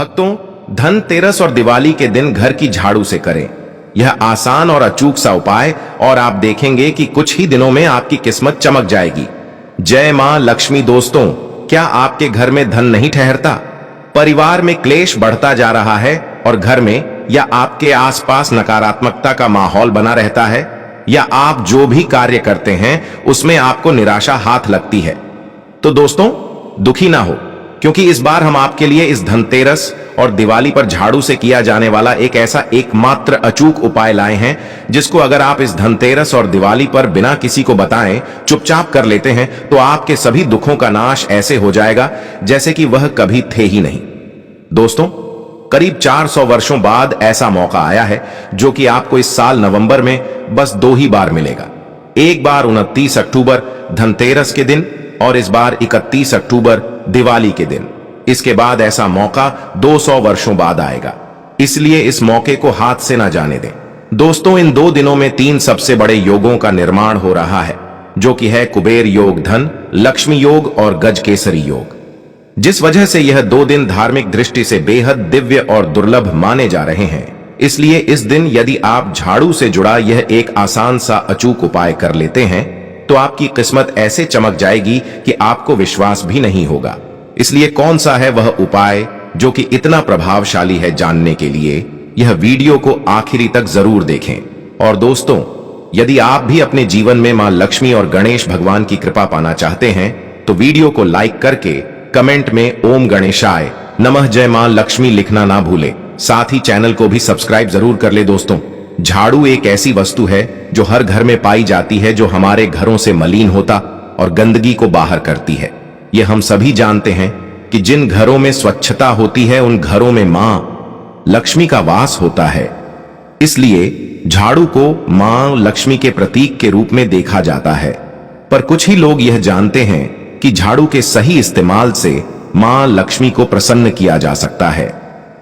भक्तों, धनतेरस और दिवाली के दिन घर की झाड़ू से करें यह आसान और अचूक सा उपाय और आप देखेंगे कि कुछ ही दिनों में आपकी किस्मत चमक जाएगी। जय मां लक्ष्मी। दोस्तों, क्या आपके घर में धन नहीं ठहरता, परिवार में क्लेश बढ़ता जा रहा है और घर में या आपके आसपास नकारात्मकता का माहौल बना रहता है, या आप जो भी कार्य करते हैं उसमें आपको निराशा हाथ लगती है? तो दोस्तों, दुखी ना हो, क्योंकि इस बार हम आपके लिए इस धनतेरस और दिवाली पर झाड़ू से किया जाने वाला एक ऐसा एकमात्र अचूक उपाय लाए हैं जिसको अगर आप इस धनतेरस और दिवाली पर बिना किसी को बताएं चुपचाप कर लेते हैं तो आपके सभी दुखों का नाश ऐसे हो जाएगा जैसे कि वह कभी थे ही नहीं। दोस्तों, करीब 400 वर्षों बाद ऐसा मौका आया है जो कि आपको इस साल नवंबर में बस 2 ही बार मिलेगा। एक बार 29 अक्टूबर धनतेरस के दिन और इस बार 31 अक्टूबर दिवाली के दिन। इसके बाद ऐसा मौका 200 वर्षों बाद आएगा, इसलिए इस मौके को हाथ से ना जाने दें। दोस्तों, इन 2 दिनों में 3 सबसे बड़े योगों का निर्माण हो रहा है, जो कि है कुबेर योग धन, लक्ष्मी योग और गजकेसरी योग। जिस वजह से यह 2 दिन धार्मिक दृष्टि से बेहद दिव्य और दुर्लभ माने जा रहे हैं। इसलिए इस दिन यदि आप झाड़ू से जुड़ा यह एक आसान सा अचूक उपाय कर लेते हैं तो आपकी किस्मत ऐसे चमक जाएगी कि आपको विश्वास भी नहीं होगा। इसलिए कौन सा है वह उपाय जो कि इतना प्रभावशाली है, जानने के लिए यह वीडियो को आखिरी तक जरूर देखें। और दोस्तों, यदि आप भी अपने जीवन में मां लक्ष्मी और गणेश भगवान की कृपा पाना चाहते हैं तो वीडियो को लाइक करके कमेंट में ओम गणेशाय नमः जय मां लक्ष्मी लिखना ना भूले। साथ ही चैनल को भी सब्सक्राइब जरूर कर ले। दोस्तों, झाड़ू एक ऐसी वस्तु है जो हर घर में पाई जाती है, जो हमारे घरों से मलिन होता और गंदगी को बाहर करती है। ये हम सभी जानते हैं कि जिन घरों में स्वच्छता होती है उन घरों में मां लक्ष्मी का वास होता है। इसलिए झाड़ू को मां लक्ष्मी के प्रतीक के रूप में देखा जाता है। पर कुछ ही लोग यह जानते हैं कि झाड़ू के सही इस्तेमाल से मां लक्ष्मी को प्रसन्न किया जा सकता है।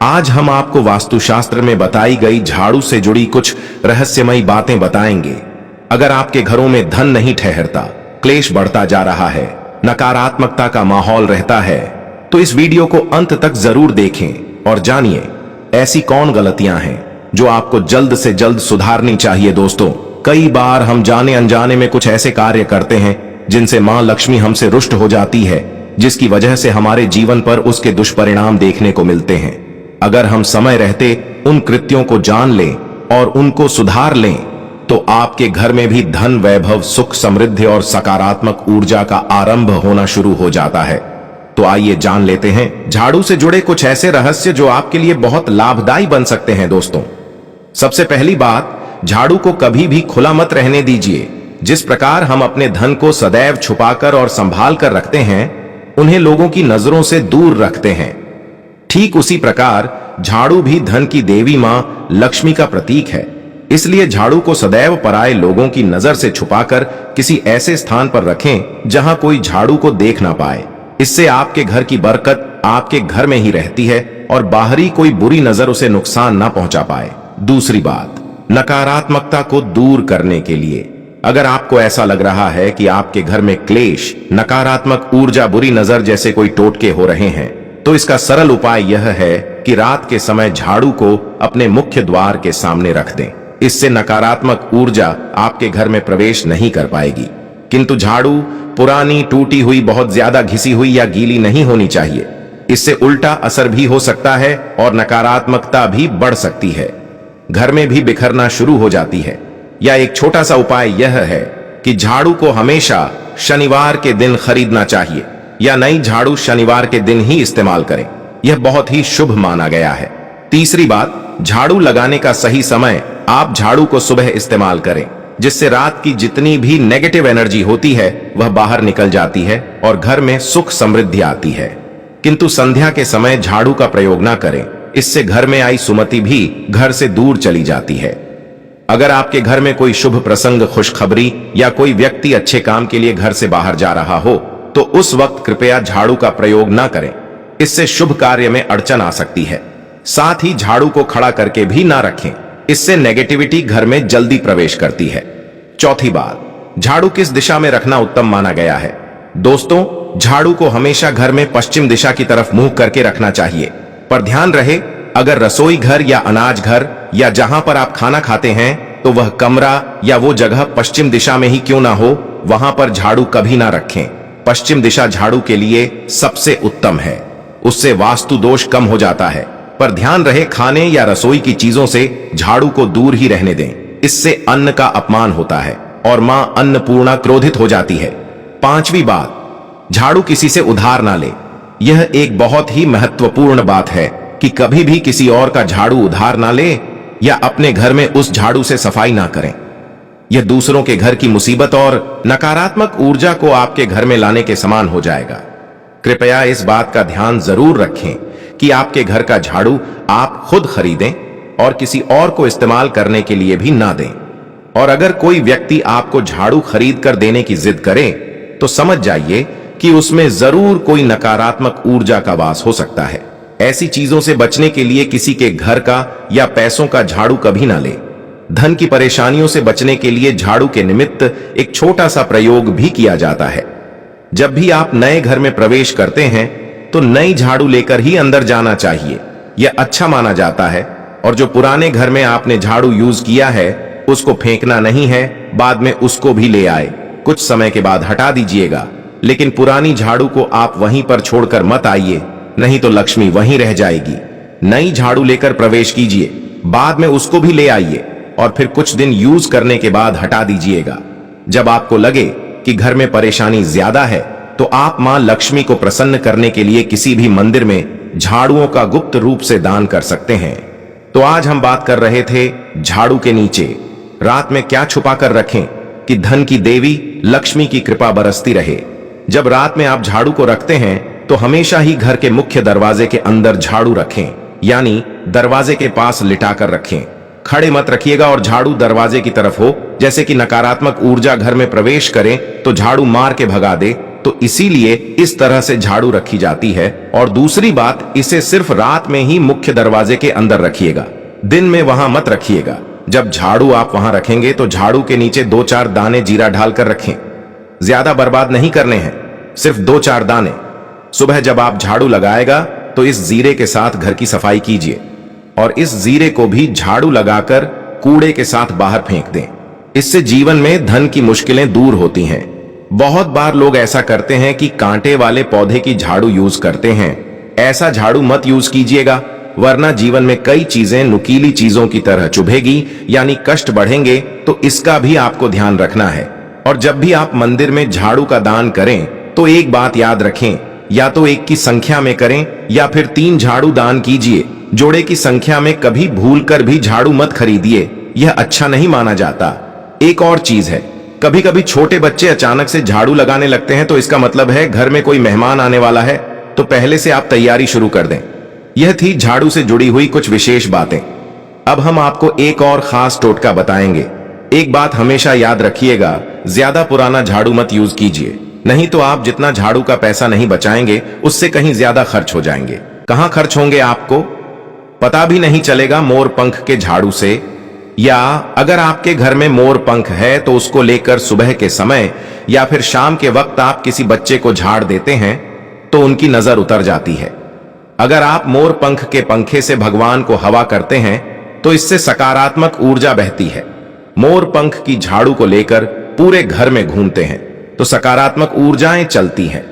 आज हम आपको वास्तुशास्त्र में बताई गई झाड़ू से जुड़ी कुछ रहस्यमयी बातें बताएंगे। अगर आपके घरों में धन नहीं ठहरता, क्लेश बढ़ता जा रहा है, नकारात्मकता का माहौल रहता है, तो इस वीडियो को अंत तक जरूर देखें और जानिए ऐसी कौन गलतियां हैं जो आपको जल्द से जल्द सुधारनी चाहिए। दोस्तों, कई बार हम जाने अनजाने में कुछ ऐसे कार्य करते हैं जिनसे मां लक्ष्मी हमसे रुष्ट हो जाती है, जिसकी वजह से हमारे जीवन पर उसके दुष्परिणाम देखने को मिलते हैं। अगर हम समय रहते उन कृत्यों को जान लें और उनको सुधार लें तो आपके घर में भी धन, वैभव, सुख, समृद्धि और सकारात्मक ऊर्जा का आरंभ होना शुरू हो जाता है। तो आइए जान लेते हैं झाड़ू से जुड़े कुछ ऐसे रहस्य जो आपके लिए बहुत लाभदायी बन सकते हैं। दोस्तों, सबसे पहली बात, झाड़ू को कभी भी खुला मत रहने दीजिए। जिस प्रकार हम अपने धन को सदैव छुपाकर और संभाल कर रखते हैं, उन्हें लोगों की नजरों से दूर रखते हैं, ठीक उसी प्रकार झाड़ू भी धन की देवी मां लक्ष्मी का प्रतीक है। इसलिए झाड़ू को सदैव पराये लोगों की नजर से छुपाकर किसी ऐसे स्थान पर रखें जहां कोई झाड़ू को देख ना पाए। इससे आपके घर की बरकत आपके घर में ही रहती है और बाहरी कोई बुरी नजर उसे नुकसान ना पहुंचा पाए। दूसरी बात, नकारात्मकता को दूर करने के लिए अगर आपको ऐसा लग रहा है कि आपके घर में क्लेश, नकारात्मक ऊर्जा, बुरी नजर जैसे कोई टोटके हो रहे हैं, तो इसका सरल उपाय यह है कि रात के समय झाड़ू को अपने मुख्य द्वार के सामने रख दें। इससे नकारात्मक ऊर्जा आपके घर में प्रवेश नहीं कर पाएगी। किंतु झाड़ू पुरानी, टूटी हुई, बहुत ज्यादा घिसी हुई या गीली नहीं होनी चाहिए। इससे उल्टा असर भी हो सकता है और नकारात्मकता भी बढ़ सकती है, घर में भी बिखरना शुरू हो जाती है। या एक छोटा सा उपाय यह है कि झाड़ू को हमेशा शनिवार के दिन खरीदना चाहिए या नई झाड़ू शनिवार के दिन ही इस्तेमाल करें। यह बहुत ही शुभ माना गया है। तीसरी बात, झाड़ू लगाने का सही समय, आप झाड़ू को सुबह इस्तेमाल करें, जिससे रात की जितनी भी नेगेटिव एनर्जी होती है वह बाहर निकल जाती है और घर में सुख समृद्धि आती है। किंतु संध्या के समय झाड़ू का प्रयोग ना करें, इससे घर में आई सुमति भी घर से दूर चली जाती है। अगर आपके घर में कोई शुभ प्रसंग, खुशखबरी या कोई व्यक्ति अच्छे काम के लिए घर से बाहर जा रहा हो तो उस वक्त कृपया झाड़ू का प्रयोग ना करें, इससे शुभ कार्य में अड़चन आ सकती है। साथ ही झाड़ू को खड़ा करके भी ना रखें, इससे नेगेटिविटी घर में जल्दी प्रवेश करती है। चौथी बात, झाड़ू किस दिशा में रखना उत्तम माना गया है? दोस्तों, झाड़ू को हमेशा घर में पश्चिम दिशा की तरफ मुंह करके रखना चाहिए। पर ध्यान रहे, अगर रसोई घर या अनाज घर या जहां पर आप खाना खाते हैं तो वह कमरा या वो जगह पश्चिम दिशा में ही क्यों ना हो, वहां पर झाड़ू कभी ना रखें। पश्चिम दिशा झाड़ू के लिए सबसे उत्तम है, उससे वास्तु दोष कम हो जाता है। पर ध्यान रहे, खाने या रसोई की चीजों से झाड़ू को दूर ही रहने दें, इससे अन्न का अपमान होता है और मां अन्नपूर्णा क्रोधित हो जाती है। पांचवी बात, झाड़ू किसी से उधार ना ले। यह एक बहुत ही महत्वपूर्ण बात है कि कभी भी किसी और का झाड़ू उधार ना ले या अपने घर में उस झाड़ू से सफाई ना करें। यह दूसरों के घर की मुसीबत और नकारात्मक ऊर्जा को आपके घर में लाने के समान हो जाएगा। कृपया इस बात का ध्यान जरूर रखें कि आपके घर का झाड़ू आप खुद खरीदें और किसी और को इस्तेमाल करने के लिए भी ना दें। और अगर कोई व्यक्ति आपको झाड़ू खरीद कर देने की जिद करे तो समझ जाइए कि उसमें जरूर कोई नकारात्मक ऊर्जा का वास हो सकता है। ऐसी चीजों से बचने के लिए किसी के घर का या पैसों का झाड़ू कभी ना ले। धन की परेशानियों से बचने के लिए झाड़ू के निमित्त एक छोटा सा प्रयोग भी किया जाता है। जब भी आप नए घर में प्रवेश करते हैं तो नई झाड़ू लेकर ही अंदर जाना चाहिए, यह अच्छा माना जाता है। और जो पुराने घर में आपने झाड़ू यूज किया है उसको फेंकना नहीं है, बाद में उसको भी ले आए, कुछ समय के बाद हटा दीजिएगा। लेकिन पुरानी झाड़ू को आप वहीं पर छोड़कर मत आइए, नहीं तो लक्ष्मी वहीं रह जाएगी। नई झाड़ू लेकर प्रवेश कीजिए, बाद में उसको भी ले आइए और फिर कुछ दिन यूज करने के बाद हटा दीजिएगा। जब आपको लगे कि घर में परेशानी ज्यादा है तो आप मां लक्ष्मी को प्रसन्न करने के लिए किसी भी मंदिर में झाड़ुओं का गुप्त रूप से दान कर सकते हैं। तो आज हम बात कर रहे थे झाड़ू के नीचे रात में क्या छुपा कर रखें कि धन की देवी लक्ष्मी की कृपा बरसती रहे। जब रात में आप झाड़ू को रखते हैं तो हमेशा ही घर के मुख्य दरवाजे के अंदर झाड़ू रखें, यानी दरवाजे के पास लिटाकर रखें। खड़े मत रखिएगा और झाड़ू दरवाजे की तरफ हो, जैसे कि नकारात्मक ऊर्जा घर में प्रवेश करे तो झाड़ू मार के भगा दे। तो इसीलिए इस तरह से झाड़ू रखी जाती है। और दूसरी बात, इसे सिर्फ रात में ही मुख्य दरवाजे के अंदर रखिएगा, दिन में वहां मत रखिएगा। जब झाड़ू आप वहां रखेंगे तो झाड़ू के नीचे 2-4 दाने जीरा डालकर रखें। ज्यादा बर्बाद नहीं करने हैं, सिर्फ 2-4 दाने। सुबह जब आप झाड़ू लगाएगा तो इस जीरे के साथ घर की सफाई कीजिए और इस जीरे को भी झाड़ू लगाकर कूड़े के साथ बाहर फेंक दें। इससे जीवन में धन की मुश्किलें दूर होती हैं। बहुत बार लोग ऐसा करते हैं कि कांटे वाले पौधे की झाड़ू यूज करते हैं। ऐसा झाड़ू मत यूज कीजिएगा, वरना जीवन में कई चीजें नुकीली चीजों की तरह चुभेगी, यानी कष्ट बढ़ेंगे। तो इसका भी आपको ध्यान रखना है। और जब भी आप मंदिर में झाड़ू का दान करें तो एक बात याद रखें, या तो 1 की संख्या में करें या फिर 3 झाड़ू दान कीजिए। जोड़े की संख्या में कभी भूलकर भी झाड़ू मत खरीदिए, यह अच्छा नहीं माना जाता। एक और चीज है, कभी कभी छोटे बच्चे अचानक से झाड़ू लगाने लगते हैं तो इसका मतलब है घर में कोई मेहमान आने वाला है, तो पहले से आप तैयारी शुरू कर दें। यह थी झाड़ू से जुड़ी हुई कुछ विशेष बातें। अब हम आपको एक और खास टोटका बताएंगे। एक बात हमेशा याद रखिएगा, ज्यादा पुराना झाड़ू मत यूज कीजिए, नहीं तो आप जितना झाड़ू का पैसा नहीं बचाएंगे उससे कहीं ज्यादा खर्च हो जाएंगे। कहां खर्च होंगे आपको पता भी नहीं चलेगा, मोर पंख के झाड़ू से। या अगर आपके घर में मोर पंख है तो उसको लेकर सुबह के समय या फिर शाम के वक्त आप किसी बच्चे को झाड़ देते हैं तो उनकी नजर उतर जाती है। अगर आप मोर पंख के पंखे से भगवान को हवा करते हैं तो इससे सकारात्मक ऊर्जा बहती है। मोर पंख की झाड़ू को लेकर पूरे घर में घूमते हैं तो सकारात्मक ऊर्जाएं चलती हैं।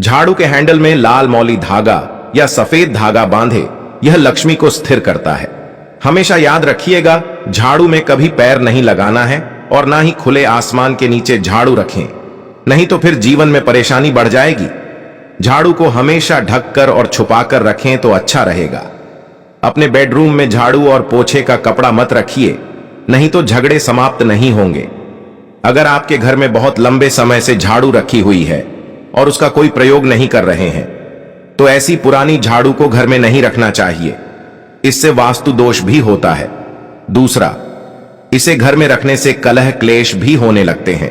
झाड़ू के हैंडल में लाल मौली धागा या सफेद धागा बांधे, यह लक्ष्मी को स्थिर करता है। हमेशा याद रखिएगा, झाड़ू में कभी पैर नहीं लगाना है और ना ही खुले आसमान के नीचे झाड़ू रखें, नहीं तो फिर जीवन में परेशानी बढ़ जाएगी। झाड़ू को हमेशा ढककर और छुपाकर रखें तो अच्छा रहेगा। अपने बेडरूम में झाड़ू और पोछे का कपड़ा मत रखिए, नहीं तो झगड़े समाप्त नहीं होंगे। अगर आपके घर में बहुत लंबे समय से झाड़ू रखी हुई है और उसका कोई प्रयोग नहीं कर रहे हैं तो ऐसी पुरानी झाड़ू को घर में नहीं रखना चाहिए, इससे वास्तु दोष भी होता है। दूसरा, इसे घर में रखने से कलह क्लेश भी होने लगते हैं।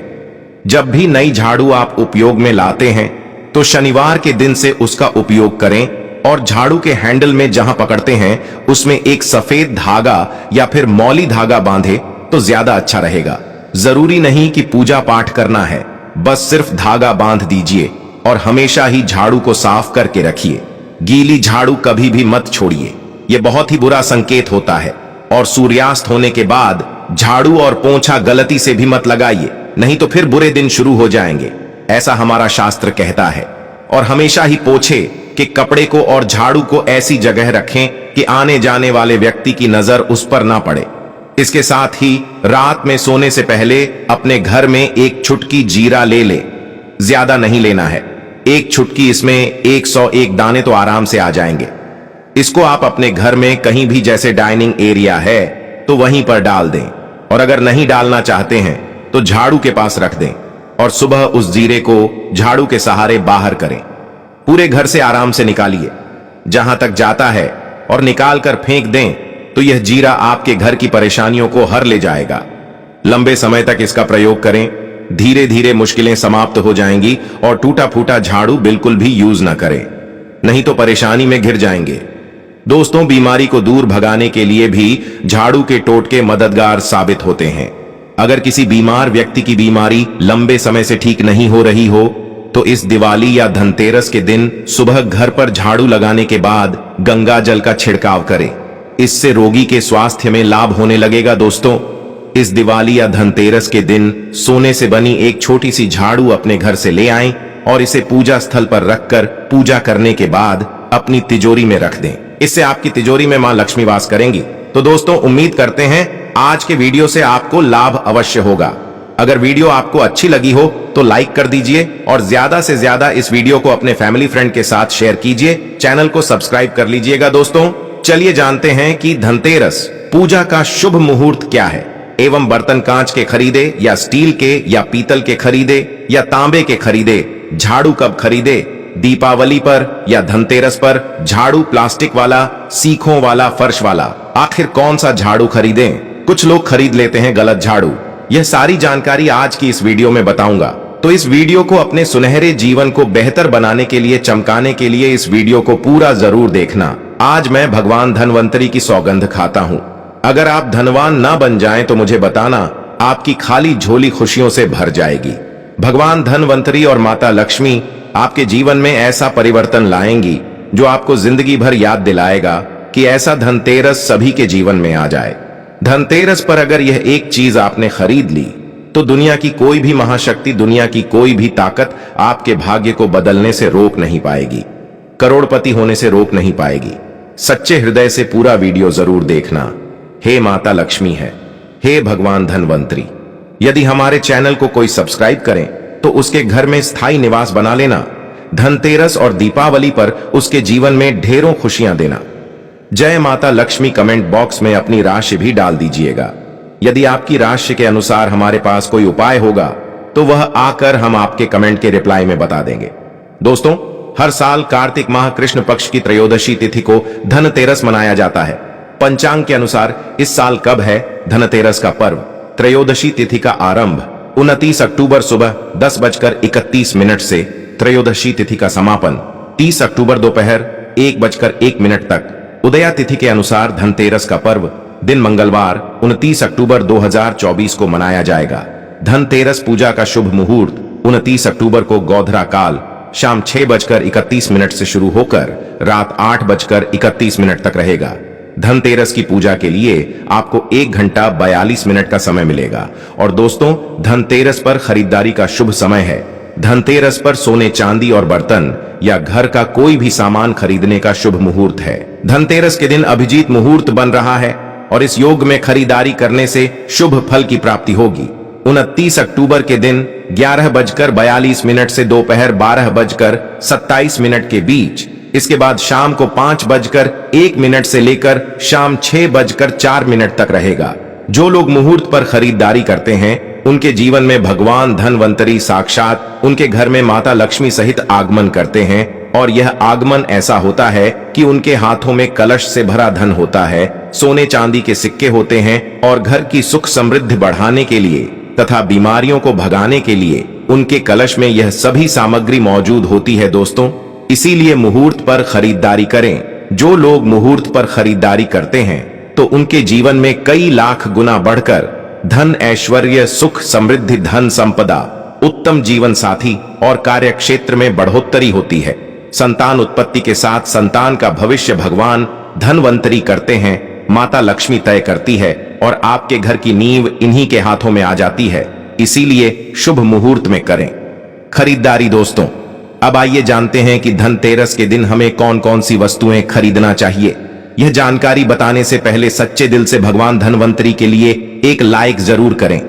जब भी नई झाड़ू आप उपयोग में लाते हैं तो शनिवार के दिन से उसका उपयोग करें और झाड़ू के हैंडल में जहां पकड़ते हैं उसमें एक सफेद धागा या फिर मौली धागा बांधे तो ज्यादा अच्छा रहेगा। जरूरी नहीं कि पूजा पाठ करना है, बस सिर्फ धागा बांध दीजिए और हमेशा ही झाड़ू को साफ करके रखिए। गीली झाड़ू कभी भी मत छोड़िए, यह बहुत ही बुरा संकेत होता है। और सूर्यास्त होने के बाद झाड़ू और पोंछा गलती से भी मत लगाइए, नहीं तो फिर बुरे दिन शुरू हो जाएंगे, ऐसा हमारा शास्त्र कहता है। और हमेशा ही पोछे कि कपड़े को और झाड़ू को ऐसी जगह रखें कि आने जाने वाले व्यक्ति की नजर उस पर ना पड़े। इसके साथ ही रात में सोने से पहले अपने घर में एक चुटकी जीरा ले ले, ज्यादा नहीं लेना है, एक चुटकी, इसमें 101 दाने तो आराम से आ जाएंगे। इसको आप अपने घर में कहीं भी, जैसे डाइनिंग एरिया है तो वहीं पर डाल दें, और अगर नहीं डालना चाहते हैं तो झाड़ू के पास रख दें और सुबह उस जीरे को झाड़ू के सहारे बाहर करें। पूरे घर से आराम से निकालिए, जहां तक जाता है, और निकाल कर फेंक दें तो यह जीरा आपके घर की परेशानियों को हर ले जाएगा। लंबे समय तक इसका प्रयोग करें, धीरे धीरे मुश्किलें समाप्त हो जाएंगी और टूटा फूटा झाड़ू बिल्कुल भी यूज ना करें, नहीं तो परेशानी में घिर जाएंगे। दोस्तों, बीमारी को दूर भगाने के लिए भी झाड़ू के टोटके मददगार साबित होते हैं। अगर किसी बीमार व्यक्ति की बीमारी लंबे समय से ठीक नहीं हो रही हो तो इस दिवाली या धनतेरस के दिन सुबह घर पर झाड़ू लगाने के बाद गंगा जल का छिड़काव करें। इससे रोगी के स्वास्थ्य में लाभ होने लगेगा। दोस्तों, इस दिवाली या धनतेरस के दिन सोने से बनी एक छोटी सी झाड़ू अपने घर से ले आएं और इसे पूजा स्थल पर रखकर पूजा करने के बाद अपनी तिजोरी में रख दें। इससे आपकी तिजोरी में मां लक्ष्मी वास करेंगी। तो दोस्तों, उम्मीद करते हैं आज के वीडियो से आपको लाभ अवश्य होगा। अगर वीडियो आपको अच्छी लगी हो तो लाइक कर दीजिए और ज्यादा से ज्यादा इस वीडियो को अपने फैमिली फ्रेंड के साथ शेयर कीजिए। चैनल को सब्सक्राइब कर लीजिएगा। दोस्तों, चलिए जानते हैं कि धनतेरस पूजा का शुभ मुहूर्त क्या है, एवं बर्तन कांच के खरीदे या स्टील के या पीतल के खरीदे या तांबे के खरीदे, झाड़ू कब खरीदे, दीपावली पर या धनतेरस पर झाड़ू प्लास्टिक वाला, सीखों वाला, फर्श वाला, आखिर कौन सा झाड़ू खरीदें। कुछ लोग खरीद लेते हैं गलत झाड़ू। यह सारी जानकारी आज की इस वीडियो में बताऊंगा। तो इस वीडियो को अपने सुनहरे जीवन को बेहतर बनाने के लिए, चमकाने के लिए इस वीडियो को पूरा जरूर देखना। आज मैं भगवान धनवंतरी की सौगंध खाता हूं, अगर आप धनवान ना बन जाएं तो मुझे बताना, आपकी खाली झोली खुशियों से भर जाएगी। भगवान धनवंतरी और माता लक्ष्मी आपके जीवन में ऐसा परिवर्तन लाएंगी जो आपको जिंदगी भर याद दिलाएगा कि ऐसा धनतेरस सभी के जीवन में आ जाए। धनतेरस पर अगर यह एक चीज आपने खरीद ली तो दुनिया की कोई भी महाशक्ति, दुनिया की कोई भी ताकत आपके भाग्य को बदलने से रोक नहीं पाएगी, करोड़पति होने से रोक नहीं पाएगी। सच्चे हृदय से पूरा वीडियो जरूर देखना। हे माता लक्ष्मी है, हे भगवान धनवंतरी, यदि हमारे चैनल को कोई सब्सक्राइब करें तो उसके घर में स्थायी निवास बना लेना। धनतेरस और दीपावली पर उसके जीवन में ढेरों खुशियां देना। जय माता लक्ष्मी कमेंट बॉक्स में अपनी राशि भी डाल दीजिएगा। यदि आपकी राशि के अनुसार हमारे पास कोई उपाय होगा तो वह आकर हम आपके कमेंट के रिप्लाई में बता देंगे। दोस्तों, हर साल कार्तिक माह कृष्ण पक्ष की त्रयोदशी तिथि को धनतेरस मनाया जाता है। पंचांग के अनुसार इस साल कब है धनतेरस का पर्व? त्रयोदशी तिथि का आरंभ 29 अक्टूबर सुबह 10:31 से, त्रयोदशी तिथि का समापन 30 अक्टूबर दोपहर 1:01 तक। उदया तिथि के अनुसार धनतेरस का पर्व दिन मंगलवार 29 अक्टूबर 2024 को मनाया जाएगा। धनतेरस पूजा का शुभ मुहूर्त 29 अक्टूबर को गोधरा काल शाम 6:31 से शुरू होकर रात 8:31 तक रहेगा। धनतेरस की पूजा के लिए आपको 1 घंटा 42 मिनट का समय मिलेगा। और दोस्तों, धनतेरस पर खरीदारी का शुभ समय है। धनतेरस पर सोने, चांदी और बर्तन या घर का कोई भी सामान खरीदने का शुभ मुहूर्त है। धनतेरस के दिन अभिजीत मुहूर्त बन रहा है और इस योग में खरीदारी करने से शुभ फल की प्राप्ति होगी। 29 अक्टूबर के दिन 11:42 से दोपहर 12:27 के बीच, इसके बाद शाम को 5:01 से लेकर शाम 6:04 तक रहेगा। जो लोग मुहूर्त पर खरीदारी करते हैं उनके जीवन में भगवान धनवंतरी साक्षात उनके घर में माता लक्ष्मी सहित आगमन करते हैं। और यह आगमन ऐसा होता है कि उनके हाथों में कलश से भरा धन होता है, सोने चांदी के सिक्के होते हैं और घर की सुख समृद्धि बढ़ाने के लिए तथा बीमारियों को भगाने के लिए उनके कलश में यह सभी सामग्री मौजूद होती है। दोस्तों, इसीलिए मुहूर्त पर खरीदारी करें। जो लोग मुहूर्त पर खरीदारी करते हैं तो उनके जीवन में कई लाख गुना बढ़कर धन, ऐश्वर्य, सुख, समृद्धि, धन संपदा, उत्तम जीवन साथी और कार्य क्षेत्र में बढ़ोतरी होती है। संतान उत्पत्ति के साथ संतान का भविष्य भगवान धनवंतरी करते हैं, माता लक्ष्मी तय करती है और आपके घर की नींव इन्हीं के हाथों में आ जाती है। इसीलिए शुभ मुहूर्त में करें खरीदारी। दोस्तों, अब आइए जानते हैं कि धनतेरस के दिन हमें कौन कौन सी वस्तुएं खरीदना चाहिए। यह जानकारी बताने से पहले सच्चे दिल से भगवान धनवंतरी के लिए एक लाइक जरूर करें,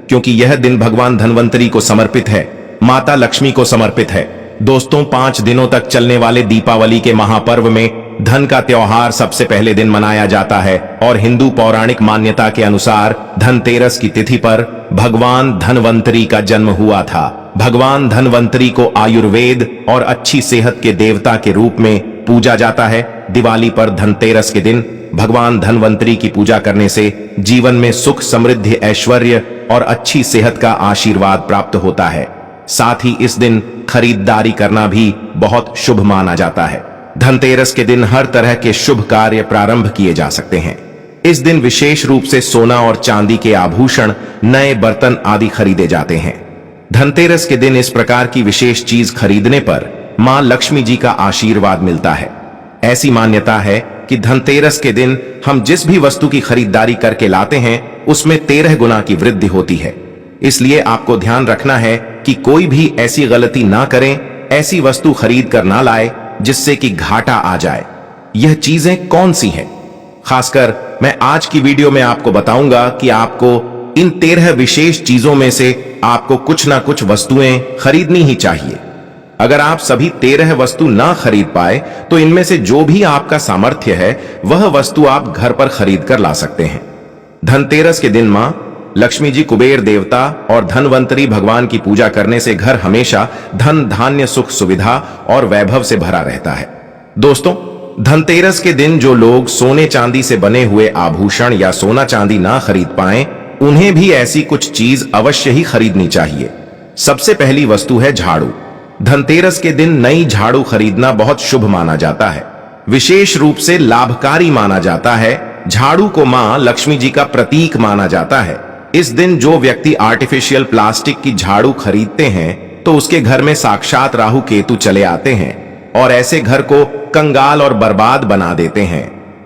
क्योंकि यह दिन भगवान धनवंतरी को समर्पित है, माता लक्ष्मी को समर्पित है। दोस्तों, 5 दिनों तक चलने वाले दीपावली के महापर्व में धन का त्योहार सबसे पहले दिन मनाया जाता है और हिंदू पौराणिक मान्यता के अनुसार धनतेरस की तिथि पर भगवान धनवंतरी का जन्म हुआ था। भगवान धनवंतरी को आयुर्वेद और अच्छी सेहत के देवता के रूप में पूजा जाता है। दिवाली पर धनतेरस के दिन भगवान धनवंतरी की पूजा करने से जीवन में सुख, समृद्धि, ऐश्वर्य और अच्छी सेहत का आशीर्वाद प्राप्त होता है। साथ ही इस दिन खरीदारी करना भी बहुत शुभ माना जाता है। धनतेरस के दिन हर तरह के शुभ कार्य प्रारंभ किए जा सकते हैं। इस दिन विशेष रूप से सोना और चांदी के आभूषण, नए बर्तन आदि खरीदे जाते हैं। धनतेरस के दिन इस प्रकार की विशेष चीज खरीदने पर मां लक्ष्मी जी का आशीर्वाद मिलता है। ऐसी मान्यता है कि धनतेरस के दिन हम जिस भी वस्तु की खरीदारी करके लाते हैं उसमें 13 गुना की वृद्धि होती है। इसलिए आपको ध्यान रखना है कि कोई भी ऐसी गलती ना करें, ऐसी वस्तु खरीद कर ना लाए जिससे कि घाटा आ जाए। यह चीजें कौन सी हैं? खासकर मैं आज की वीडियो में आपको बताऊंगा कि आपको इन 13 विशेष चीजों में से आपको कुछ ना कुछ वस्तुएं खरीदनी ही चाहिए। अगर आप सभी 13 वस्तु ना खरीद पाए तो इनमें से जो भी आपका सामर्थ्य है वह वस्तु आप घर पर खरीद कर ला सकते हैं। धनतेरस के दिन मां लक्ष्मी जी, कुबेर देवता और धनवंतरी भगवान की पूजा करने से घर हमेशा धन, धान्य, सुख, सुविधा और वैभव से भरा रहता है। दोस्तों, धनतेरस के दिन जो लोग सोने चांदी से बने हुए आभूषण या सोना चांदी ना खरीद पाएं, उन्हें भी ऐसी कुछ चीज अवश्य ही खरीदनी चाहिए। सबसे पहली वस्तु है झाड़ू। धनतेरस के दिन नई झाड़ू खरीदना बहुत शुभ माना जाता है, विशेष रूप से लाभकारी माना जाता है। झाड़ू को मां लक्ष्मी जी का प्रतीक माना जाता है। इस दिन जो व्यक्ति आर्टिफिशियल प्लास्टिक की झाड़ू खरीदते हैं तो उसके घर में साक्षात राहु केतु चले आते हैं और ऐसे घर को कंगाल और बर्बाद बना देते हैं।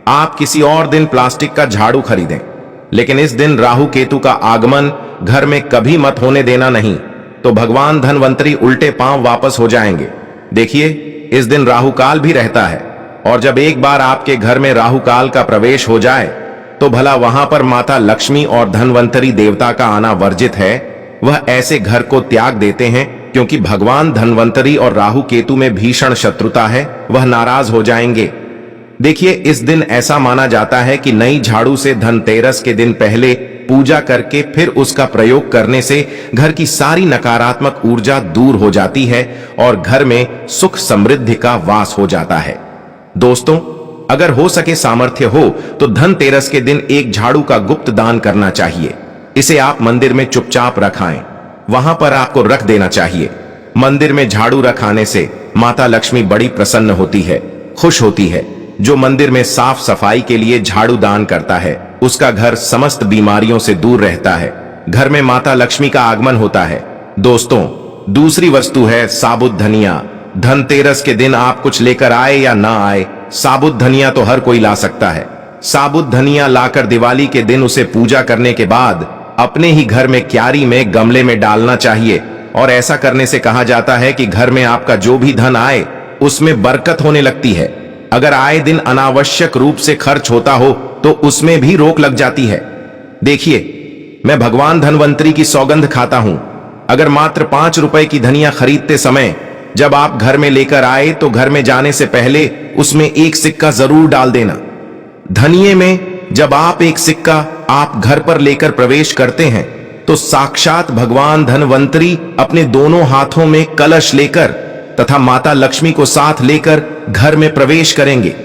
आप किसी और दिन प्लास्टिक का झाड़ू खरीदें, लेकिन इस दिन राहु केतु का आगमन घर में कभी मत होने देना, नहीं तो भगवान धनवंतरी उल्टे पांव वापस हो जाएंगे। देखिए, इस दिन राहु काल भी रहता है और जब एक बार आपके घर में राहु काल का प्रवेश हो जाए तो भला वहां पर माता लक्ष्मी और धनवंतरी देवता का आना वर्जित है। वह ऐसे घर को त्याग देते हैं क्योंकि भगवान धनवंतरी और राहु केतु में भीषण शत्रुता है, वह नाराज हो जाएंगे। देखिए, इस दिन ऐसा माना जाता है कि नई झाड़ू से धनतेरस के दिन पहले पूजा करके फिर उसका प्रयोग करने से घर की सारी नकारात्मक ऊर्जा दूर हो जाती है और घर में सुख, समृद्धि का वास हो जाता है। दोस्तों, अगर हो सके, सामर्थ्य हो तो धनतेरस के दिन एक झाड़ू का गुप्त दान करना चाहिए। इसे आप मंदिर में चुपचाप रखाएं, वहां पर आपको रख देना चाहिए। मंदिर में झाड़ू रखाने से माता लक्ष्मी बड़ी प्रसन्न होती है, खुश होती है। जो मंदिर में साफ सफाई के लिए झाड़ू दान करता है उसका घर समस्त बीमारियों से दूर रहता है। घर में माता लक्ष्मी का आगमन होता है। दोस्तों, दूसरी वस्तु है साबुत धनिया। धनतेरस के दिन आप कुछ लेकर आए या ना आए, साबुत धनिया तो हर कोई ला सकता है। साबुत धनिया लाकर दिवाली के दिन उसे पूजा करने के बाद अपने ही घर में क्यारी में, गमले में डालना चाहिए और ऐसा करने से कहा जाता है कि घर में आपका जो भी धन आए उसमें बरकत होने लगती है। अगर आए दिन अनावश्यक रूप से खर्च होता हो तो उसमें भी रोक लग जाती है। देखिए, मैं भगवान धनवंतरी की सौगंध खाता हूं, अगर मात्र 5 रुपए की धनिया खरीदते समय जब आप घर में लेकर आए तो घर में जाने से पहले उसमें एक सिक्का जरूर डाल देना। धनिये में जब आप एक सिक्का आप घर पर लेकर प्रवेश करते हैं तो साक्षात भगवान धनवंतरी अपने दोनों हाथों में कलश लेकर तथा माता लक्ष्मी को साथ लेकर घर में प्रवेश करेंगे।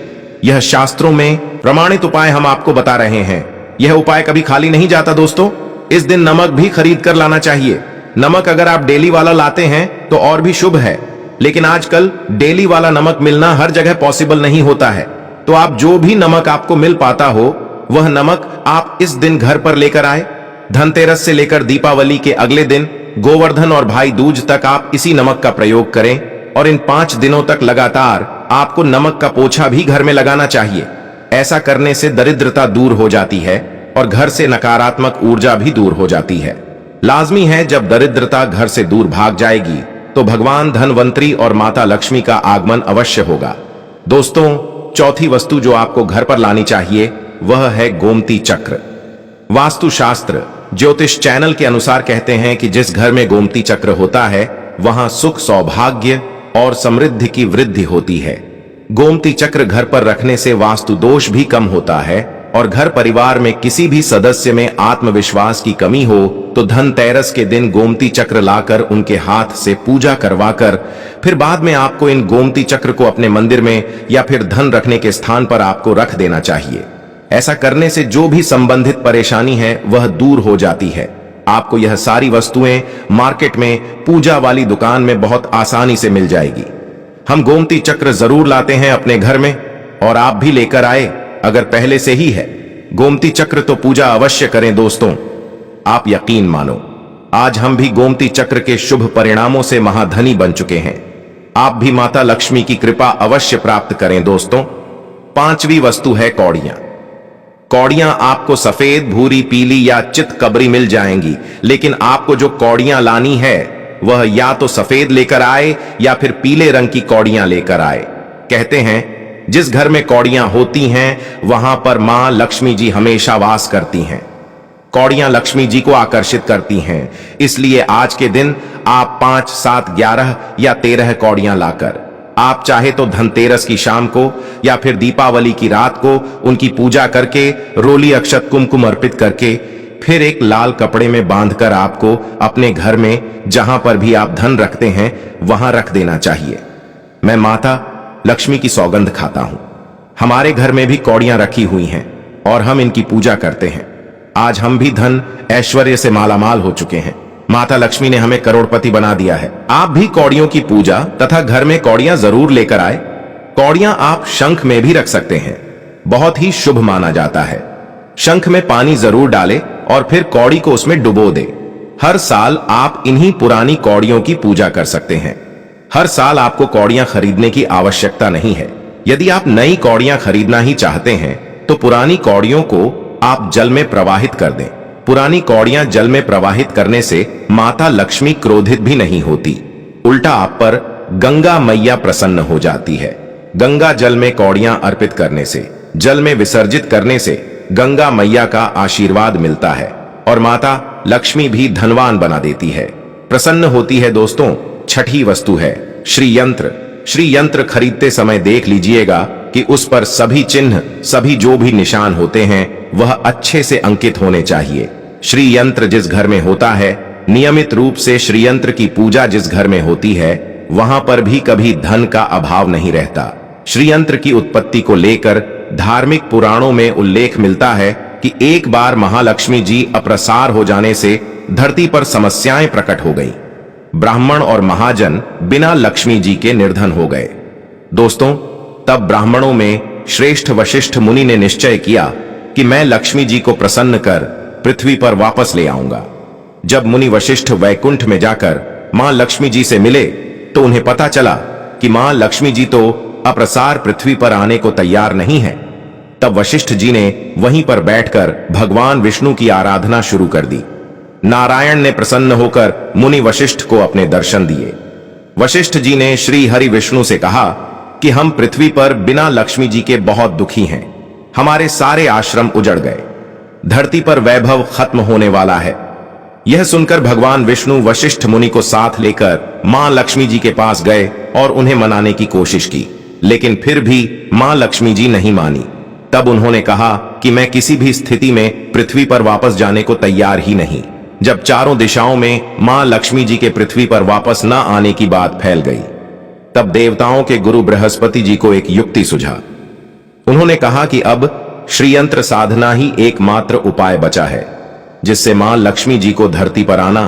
यह शास्त्रों में प्रमाणित उपाय हम आपको बता रहे हैं। यह उपाय कभी खाली नहीं जाता। दोस्तों, इस दिन नमक भी खरीद कर लाना चाहिए। नमक अगर आप डेली वाला लाते हैं तो और भी शुभ है, लेकिन आजकल डेली वाला नमक मिलना हर जगह पॉसिबल नहीं होता है। तो आप जो भी नमक आपको मिल पाता हो वह नमक आप इस दिन घर पर लेकर आए। धनतेरस से लेकर दीपावली के अगले दिन गोवर्धन और भाई दूज तक आप इसी नमक का प्रयोग करें। और इन 5 दिनों तक लगातार आपको नमक का पोछा भी घर में लगाना चाहिए। ऐसा करने से दरिद्रता दूर हो जाती है और घर से नकारात्मक ऊर्जा भी दूर हो जाती है। लाजमी है, जब दरिद्रता घर से दूर भाग जाएगी तो भगवान धनवंतरी और माता लक्ष्मी का आगमन अवश्य होगा। दोस्तों, चौथी वस्तु जो आपको घर पर लानी चाहिए वह है गोमती चक्र। वास्तुशास्त्र ज्योतिष चैनल के अनुसार कहते हैं कि जिस घर में गोमती चक्र होता है वहां सुख, सौभाग्य और समृद्धि की वृद्धि होती है। गोमती चक्र घर पर रखने से वास्तु दोष भी कम होता है और घर परिवार में किसी भी सदस्य में आत्मविश्वास की कमी हो तो धनतेरस के दिन गोमती चक्र लाकर उनके हाथ से पूजा करवाकर फिर बाद में आपको इन गोमती चक्र को अपने मंदिर में या फिर धन रखने के स्थान पर आपको रख देना चाहिए। ऐसा करने से जो भी संबंधित परेशानी है वह दूर हो जाती है। आपको यह सारी वस्तुएं मार्केट में पूजा वाली दुकान में बहुत आसानी से मिल जाएगी। हम गोमती चक्र जरूर लाते हैं अपने घर में और आप भी लेकर आए अगर पहले से ही है। गोमती चक्र तो पूजा अवश्य करें दोस्तों, आप यकीन मानो आज हम भी गोमती चक्र के शुभ परिणामों से महाधनी बन चुके हैं। आप भी माता लक्ष्मी की कृपा अवश्य प्राप्त करें दोस्तों। 5वीं वस्तु है कौड़ियां। कौड़ियां आपको सफेद, भूरी, पीली या चितकबरी मिल जाएंगी, लेकिन आपको जो कौड़ियां लानी है वह या तो सफेद लेकर आए या फिर पीले रंग की कौड़ियां लेकर आए। कहते हैं जिस घर में कौड़ियां होती हैं वहां पर मां लक्ष्मी जी हमेशा वास करती हैं। कौड़ियां लक्ष्मी जी को आकर्षित करती हैं, इसलिए आज के दिन आप 5, 7, 11 या 13 कौड़ियां लाकर आप चाहे तो धनतेरस की शाम को या फिर दीपावली की रात को उनकी पूजा करके रोली, अक्षत, कुमकुम अर्पित करके फिर एक लाल कपड़े में बांधकर आपको अपने घर में जहां पर भी आप धन रखते हैं वहां रख देना चाहिए। मैं माता लक्ष्मी की सौगंध खाता हूं, हमारे घर में भी कौड़ियां रखी हुई हैं और हम इनकी पूजा करते हैं। आज हम भी धन ऐश्वर्य से मालामाल हो चुके हैं। माता लक्ष्मी ने हमें करोड़पति बना दिया है। आप भी कौड़ियों की पूजा तथा घर में कौड़ियां जरूर लेकर आए। कौड़ियां आप शंख में भी रख सकते हैं, बहुत ही शुभ माना जाता है। शंख में पानी जरूर डालें और फिर कौड़ी को उसमें डुबो दें। हर साल आप इन्हीं पुरानी कौड़ियों की पूजा कर सकते हैं। हर साल आपको कौड़ियां खरीदने की आवश्यकता नहीं है। यदि आप नई कौड़ियां खरीदना ही चाहते हैं तो पुरानी कौड़ियों को आप जल में प्रवाहित कर दें। पुरानी कौड़ियां जल में प्रवाहित करने से माता लक्ष्मी क्रोधित भी नहीं होती, उल्टा आप पर गंगा मैया प्रसन्न हो जाती है। गंगा जल में कौड़ियां अर्पित करने से, जल में विसर्जित करने से गंगा मैया का आशीर्वाद मिलता है और माता लक्ष्मी भी धनवान बना देती है, प्रसन्न होती है। दोस्तों, 6ठी वस्तु है श्री यंत्र। श्री यंत्र खरीदते समय देख लीजिएगा कि उस पर सभी चिन्ह, सभी जो भी निशान होते हैं वह अच्छे से अंकित होने चाहिए। श्री यंत्र जिस घर में होता है, नियमित रूप से श्री यंत्र की पूजा जिस घर में होती है वहां पर भी कभी धन का अभाव नहीं रहता। श्री यंत्र की उत्पत्ति को लेकर धार्मिक पुराणों में उल्लेख मिलता है कि एक बार महालक्ष्मी जी अप्रसार हो जाने से धरती पर समस्याएं प्रकट हो गईं। ब्राह्मण और महाजन बिना लक्ष्मी जी के निर्धन हो गए। दोस्तों, तब ब्राह्मणों में श्रेष्ठ वशिष्ठ मुनि ने निश्चय किया कि मैं लक्ष्मी जी को प्रसन्न कर पृथ्वी पर वापस ले आऊंगा। जब मुनि वशिष्ठ वैकुंठ में जाकर मां लक्ष्मी जी से मिले तो उन्हें पता चला कि मां लक्ष्मी जी तो अप्रसार पृथ्वी पर आने को तैयार नहीं है। तब वशिष्ठ जी ने वहीं पर बैठकर भगवान विष्णु की आराधना शुरू कर दी। नारायण ने प्रसन्न होकर मुनि वशिष्ठ को अपने दर्शन दिए। वशिष्ठ जी ने श्री हरि विष्णु से कहा कि हम पृथ्वी पर बिना लक्ष्मी जी के बहुत दुखी हैं। हमारे सारे आश्रम उजड़ गए, धरती पर वैभव खत्म होने वाला है। यह सुनकर भगवान विष्णु वशिष्ठ मुनि को साथ लेकर मां लक्ष्मी जी के पास गए और उन्हें मनाने की कोशिश की, लेकिन फिर भी मां लक्ष्मी जी नहीं मानी। तब उन्होंने कहा कि मैं किसी भी स्थिति में पृथ्वी पर वापस जाने को तैयार ही नहीं। जब चारों दिशाओं में मां लक्ष्मी जी के पृथ्वी पर वापस न आने की बात फैल गई, तब देवताओं के गुरु बृहस्पति जी को एक युक्ति सुझा। उन्होंने कहा कि अब श्रीयंत्र साधना ही एकमात्र उपाय बचा है जिससे मां लक्ष्मी जी को धरती पर आना